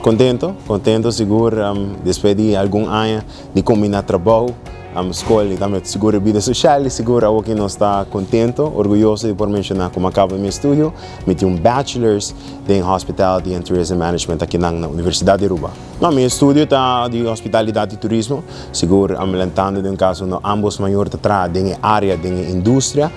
Contento seguro, depois de algum ano de combinar trabalho, escola e também seguro vida social, seguro que nós está contente, orgulhoso de por mencionar como acabo meu estudo, me tenho bachelor's em hospitality and tourism management aqui na Universidade di Aruba. No, meu estudo está de hospitalidade e turismo, seguro lentando de caso no ambos maior traha em área de indústria,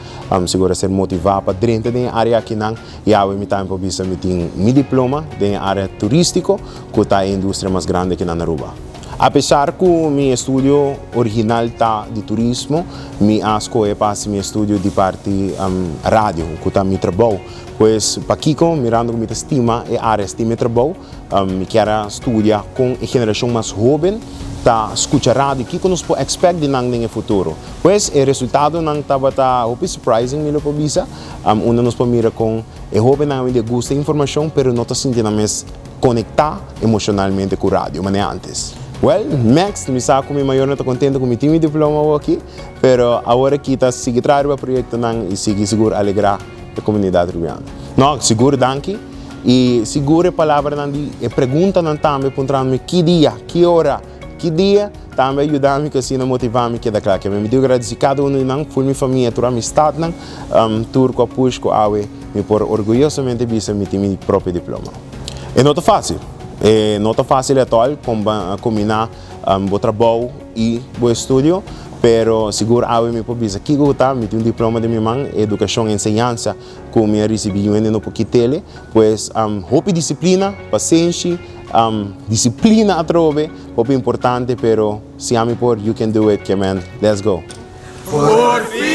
seguro ser motivado para dentro da área aqui na e ao mesmo tempo bisa me tenho meu diploma em área turístico, que está a indústria mais grande aqui na Aruba. Apesar que o meu estudo original está de turismo, me escolhi para meu estudo de parte rádio, que está meu trabalho. Pois, para Kiko, mirando com estima e áreas de meu trabalho, me quero estudar com a geração mais jovem, tá escutar rádio, que nos pode expect de nang no futuro. Pois, o resultado não estava hopi surprising, me lo pobisa, nos pode mirar com o jovem não me gusta informação, pero não está sentindo mais conectar emocionalmente com o rádio, mas antes. Well, next, me sabe que maior não estou contente com o meu diploma aqui, pero agora que está seguir trabalhando o projeto e seguir seguro alegrar a comunidade rubiana. Não, seguro danke e seguro a palavra e pergunta não também perguntando-me que dia, que hora, que dia também ajudar-me que assim motivar-me que da claro que me digo agradecer cada um não por minha família, por amistade não, turco apoio awe me por orgulhosamente bisa me meu próprio diploma. É não fácil. Não é fácil at all combinar o trabalho e o estudo, pero seguro que me pode aqui eu me tenho diploma de minha mãe, educação e ensinança que me recebi no pouquinho, pois hopi disciplina, paciência, disciplina a trove, hopi importante, pero se ame por you can do it, que man, let's go. Por fin.